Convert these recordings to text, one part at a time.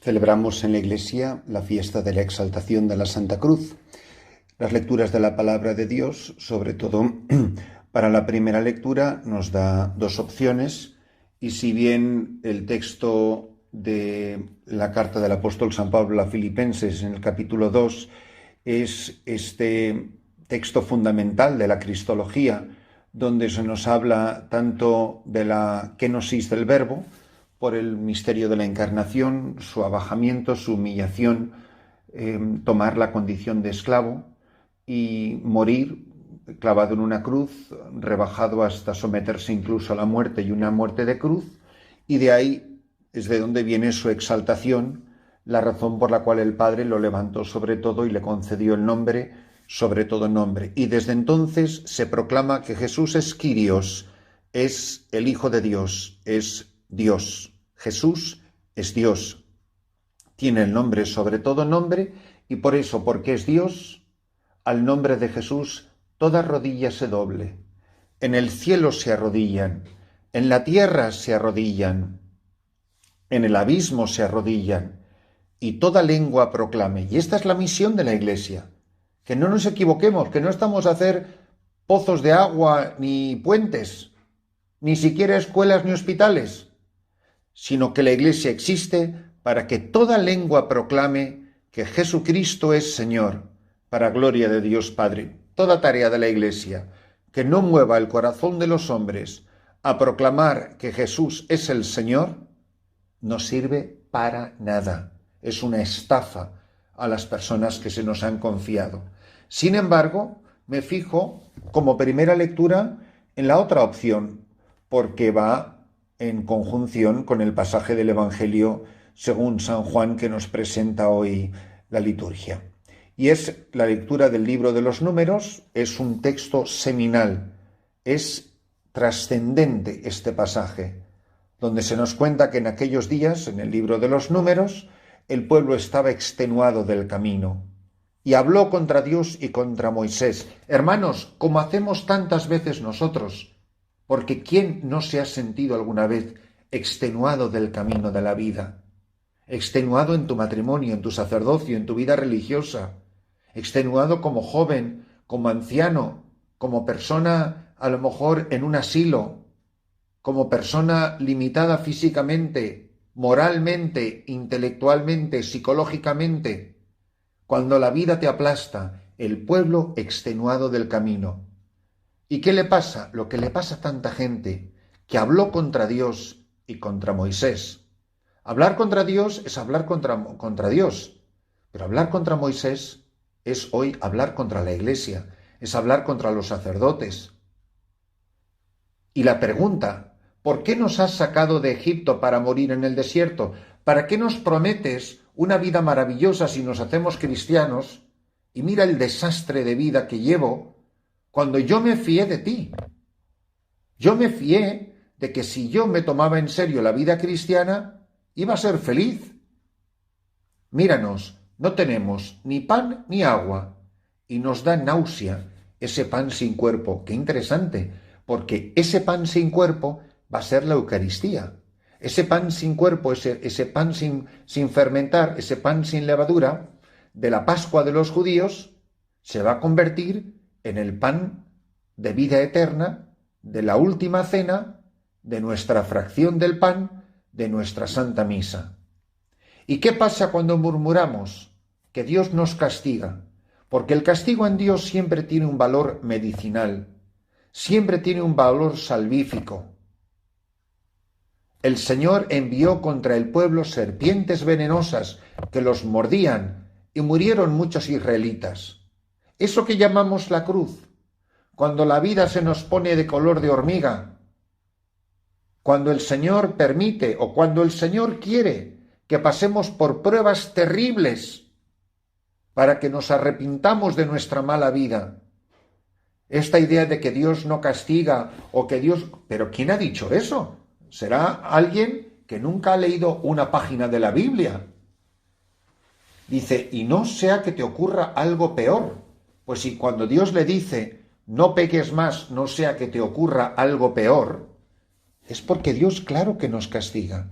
Celebramos en la Iglesia la fiesta de la exaltación de la Santa Cruz. Las lecturas de la Palabra de Dios, sobre todo para la primera lectura, nos da dos opciones, y si bien el texto de la carta del apóstol San Pablo a Filipenses en el capítulo 2 es este texto fundamental de la Cristología, donde se nos habla tanto de la kenosis del Verbo, por el misterio de la encarnación, su abajamiento, su humillación, tomar la condición de esclavo y morir clavado en una cruz, rebajado hasta someterse incluso a la muerte, y una muerte de cruz, y de ahí es de donde viene su exaltación, la razón por la cual el Padre lo levantó sobre todo y le concedió el nombre sobre todo nombre. Y desde entonces se proclama que Jesús es Kyrios, es el Hijo de Dios, es Dios. Jesús es Dios, tiene el nombre sobre todo nombre, y por eso, porque es Dios, al nombre de Jesús toda rodilla se doble. En el cielo se arrodillan, en la tierra se arrodillan, en el abismo se arrodillan, y toda lengua proclame. Y esta es la misión de la Iglesia, que no nos equivoquemos, que no estamos a hacer pozos de agua ni puentes, ni siquiera escuelas ni hospitales, sino que la Iglesia existe para que toda lengua proclame que Jesucristo es Señor, para gloria de Dios Padre. Toda tarea de la Iglesia que no mueva el corazón de los hombres a proclamar que Jesús es el Señor, no sirve para nada. Es una estafa a las personas que se nos han confiado. Sin embargo, me fijo como primera lectura en la otra opción, porque va en conjunción con el pasaje del Evangelio según San Juan que nos presenta hoy la liturgia. Y es la lectura del libro de los Números. Es un texto seminal, es trascendente este pasaje, donde se nos cuenta que en aquellos días, en el libro de los Números, el pueblo estaba extenuado del camino y habló contra Dios y contra Moisés. Hermanos, como hacemos tantas veces nosotros, porque ¿quién no se ha sentido alguna vez extenuado del camino de la vida? Extenuado en tu matrimonio, en tu sacerdocio, en tu vida religiosa, extenuado como joven, como anciano, como persona a lo mejor en un asilo, como persona limitada físicamente, moralmente, intelectualmente, psicológicamente. Cuando la vida te aplasta, el pueblo extenuado del camino. ¿Y qué le pasa? Lo que le pasa a tanta gente que habló contra Dios y contra Moisés. Hablar contra Dios es hablar contra Dios, pero hablar contra Moisés es hoy hablar contra la Iglesia, es hablar contra los sacerdotes. Y la pregunta, ¿por qué nos has sacado de Egipto para morir en el desierto? ¿Para qué nos prometes una vida maravillosa si nos hacemos cristianos? Y mira el desastre de vida que llevo, cuando yo me fié de ti. Yo me fié de que si yo me tomaba en serio la vida cristiana, iba a ser feliz. Míranos, no tenemos ni pan ni agua, y nos da náusea ese pan sin cuerpo. Qué interesante, porque ese pan sin cuerpo va a ser la Eucaristía. Ese pan sin cuerpo, ese pan sin fermentar, ese pan sin levadura, de la Pascua de los judíos, se va a convertir en el pan de vida eterna, de la última cena, de nuestra fracción del pan, de nuestra Santa Misa. ¿Y qué pasa cuando murmuramos? Que Dios nos castiga, porque el castigo en Dios siempre tiene un valor medicinal, siempre tiene un valor salvífico. El Señor envió contra el pueblo serpientes venenosas que los mordían y murieron muchos israelitas. Eso que llamamos la cruz, cuando la vida se nos pone de color de hormiga, cuando el Señor permite o cuando el Señor quiere que pasemos por pruebas terribles para que nos arrepintamos de nuestra mala vida. Esta idea de que Dios no castiga o que Dios... ¿Pero quién ha dicho eso? Será alguien que nunca ha leído una página de la Biblia. Dice, y no sea que te ocurra algo peor. Pues si cuando Dios le dice, no peques más, no sea que te ocurra algo peor, es porque Dios claro que nos castiga.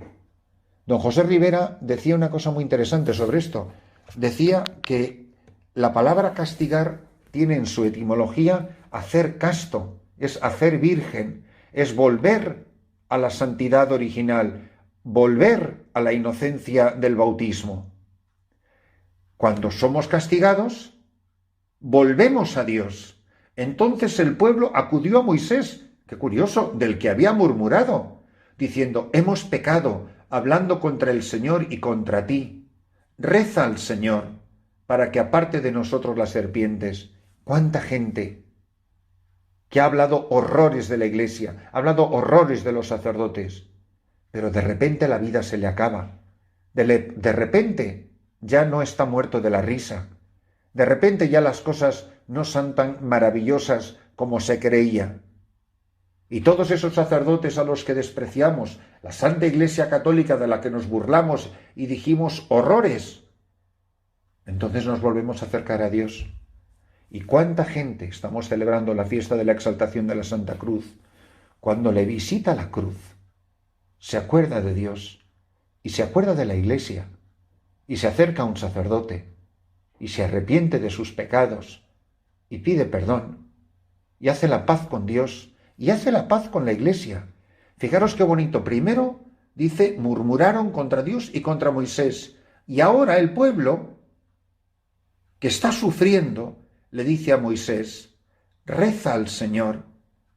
Don José Rivera decía una cosa muy interesante sobre esto. Decía que la palabra castigar tiene en su etimología hacer casto, es hacer virgen, es volver a la santidad original, volver a la inocencia del bautismo. Cuando somos castigados, volvemos a Dios. Entonces el pueblo acudió a Moisés, qué curioso, del que había murmurado, diciendo: hemos pecado, hablando contra el Señor y contra ti. Reza al Señor para que aparte de nosotros las serpientes. ¿Cuánta gente que ha hablado horrores de la Iglesia, ha hablado horrores de los sacerdotes, pero de repente la vida se le acaba? De repente ya no está muerto de la risa. De repente ya las cosas no son tan maravillosas como se creía. Y todos esos sacerdotes a los que despreciamos, la Santa Iglesia Católica de la que nos burlamos y dijimos horrores, entonces nos volvemos a acercar a Dios. ¿Y cuánta gente estamos celebrando la fiesta de la exaltación de la Santa Cruz? Cuando le visita la cruz, se acuerda de Dios y se acuerda de la Iglesia y se acerca a un sacerdote y se arrepiente de sus pecados y pide perdón y hace la paz con Dios y hace la paz con la Iglesia. Fijaros qué bonito. Primero dice: murmuraron contra Dios y contra Moisés. Y ahora el pueblo, que está sufriendo, le dice a Moisés: reza al Señor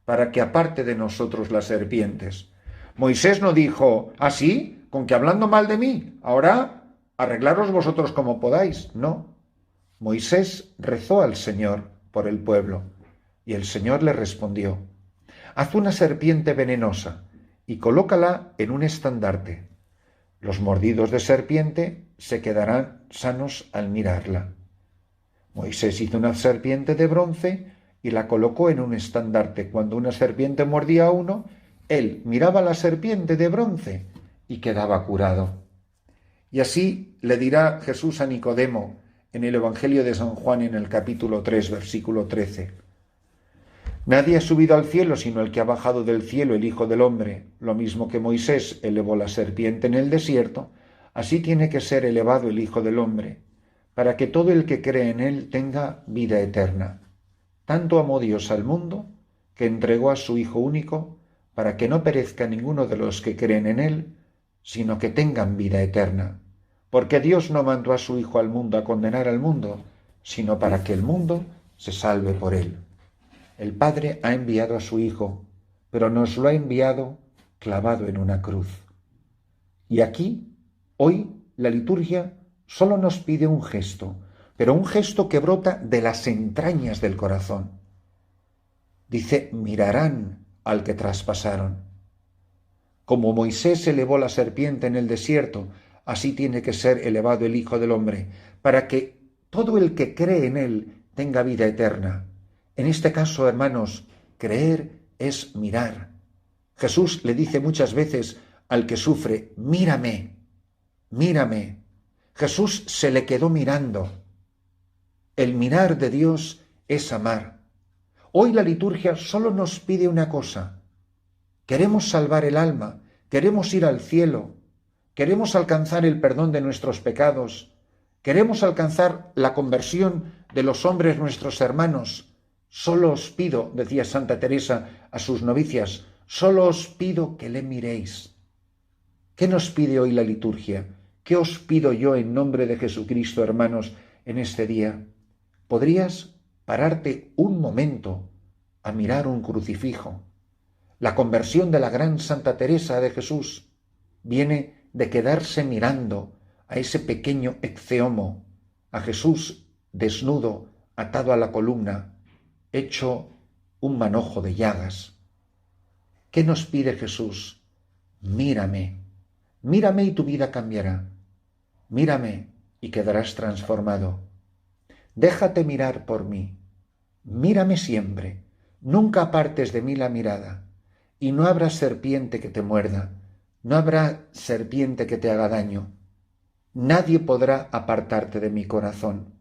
para que aparte de nosotros las serpientes. Moisés no dijo: ¿así? ¿Con que hablando mal de mí? Ahora arreglaros vosotros como podáis. No. Moisés rezó al Señor por el pueblo y el Señor le respondió: haz una serpiente venenosa y colócala en un estandarte. Los mordidos de serpiente se quedarán sanos al mirarla. Moisés hizo una serpiente de bronce y la colocó en un estandarte. Cuando una serpiente mordía a uno, él miraba la serpiente de bronce y quedaba curado. Y así le dirá Jesús a Nicodemo en el Evangelio de San Juan, en el capítulo 3, versículo 13. Nadie ha subido al cielo sino el que ha bajado del cielo, el Hijo del Hombre. Lo mismo que Moisés elevó la serpiente en el desierto, así tiene que ser elevado el Hijo del Hombre, para que todo el que cree en él tenga vida eterna. Tanto amó Dios al mundo, que entregó a su Hijo único, para que no perezca ninguno de los que creen en él, sino que tengan vida eterna. Porque Dios no mandó a su Hijo al mundo a condenar al mundo, sino para que el mundo se salve por él. El Padre ha enviado a su Hijo, pero nos lo ha enviado clavado en una cruz. Y aquí, hoy, la liturgia solo nos pide un gesto, pero un gesto que brota de las entrañas del corazón. Dice: mirarán al que traspasaron. Como Moisés elevó la serpiente en el desierto, así tiene que ser elevado el Hijo del Hombre, para que todo el que cree en él tenga vida eterna. En este caso, hermanos, creer es mirar. Jesús le dice muchas veces al que sufre: mírame, mírame. Jesús se le quedó mirando. El mirar de Dios es amar. Hoy la liturgia solo nos pide una cosa: queremos salvar el alma, queremos ir al cielo, queremos alcanzar el perdón de nuestros pecados, queremos alcanzar la conversión de los hombres nuestros hermanos. Solo os pido, decía Santa Teresa a sus novicias, solo os pido que le miréis. ¿Qué nos pide hoy la liturgia? ¿Qué os pido yo en nombre de Jesucristo, hermanos, en este día? ¿Podrías pararte un momento a mirar un crucifijo? La conversión de la gran Santa Teresa de Jesús viene de quedarse mirando a ese pequeño ecceomo, a Jesús desnudo, atado a la columna, hecho un manojo de llagas. ¿Qué nos pide Jesús? Mírame, mírame y tu vida cambiará. Mírame y quedarás transformado. Déjate mirar por mí. Mírame siempre. Nunca apartes de mí la mirada. Y no habrá serpiente que te muerda. No habrá serpiente que te haga daño. Nadie podrá apartarte de mi corazón.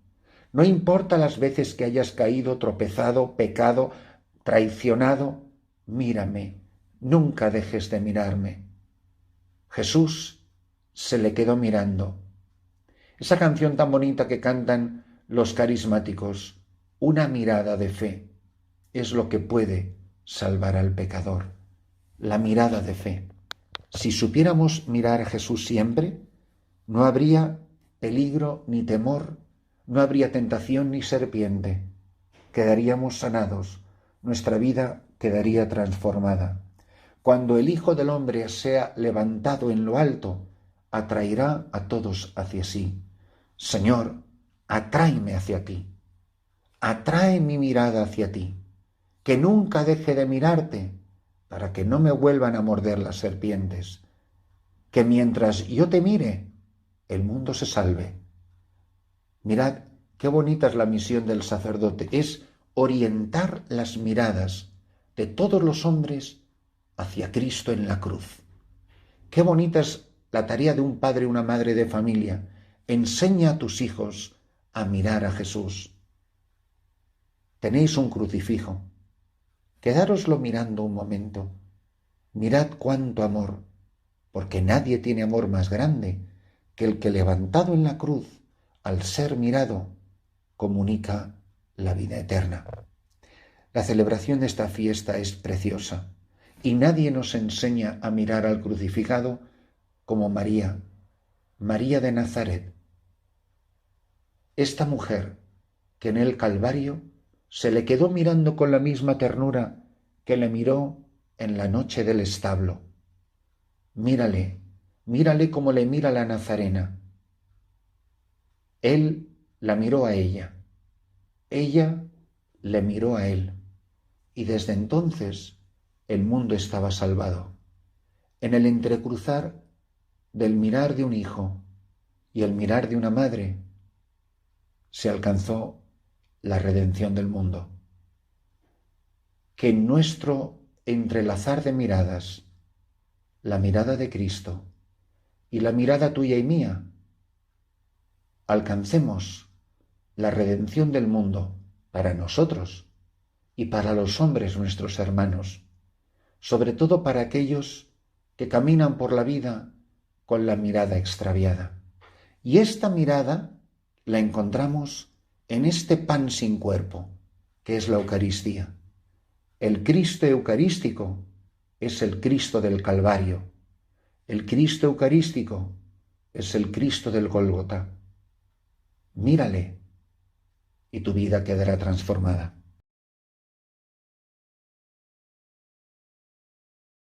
No importa las veces que hayas caído, tropezado, pecado, traicionado, mírame. Nunca dejes de mirarme. Jesús se le quedó mirando. Esa canción tan bonita que cantan los carismáticos, una mirada de fe, es lo que puede salvar al pecador. La mirada de fe. Si supiéramos mirar a Jesús siempre, no habría peligro ni temor, no habría tentación ni serpiente. Quedaríamos sanados, nuestra vida quedaría transformada. Cuando el Hijo del Hombre sea levantado en lo alto, atraerá a todos hacia sí. Señor, atráeme hacia ti. Atrae mi mirada hacia ti. Que nunca deje de mirarte, para que no me vuelvan a morder las serpientes. Que mientras yo te mire, el mundo se salve. Mirad qué bonita es la misión del sacerdote. Es orientar las miradas de todos los hombres hacia Cristo en la cruz. Qué bonita es la tarea de un padre y una madre de familia. Enseña a tus hijos a mirar a Jesús. Tenéis un crucifijo. Quedároslo mirando un momento. Mirad cuánto amor, porque nadie tiene amor más grande que el que levantado en la cruz, al ser mirado, comunica la vida eterna. La celebración de esta fiesta es preciosa y nadie nos enseña a mirar al crucificado como María, María de Nazaret. Esta mujer que en el Calvario se le quedó mirando con la misma ternura que le miró en la noche del establo. Mírale, mírale como le mira la Nazarena. Él la miró a ella le miró a él, y desde entonces el mundo estaba salvado. En el entrecruzar del mirar de un hijo y el mirar de una madre, se alcanzó la redención del mundo. Que en nuestro entrelazar de miradas, la mirada de Cristo y la mirada tuya y mía, alcancemos la redención del mundo para nosotros y para los hombres nuestros hermanos, sobre todo para aquellos que caminan por la vida con la mirada extraviada. Y esta mirada la encontramos en este pan sin cuerpo, que es la Eucaristía. El Cristo eucarístico es el Cristo del Calvario. El Cristo eucarístico es el Cristo del Gólgota. Mírale y tu vida quedará transformada.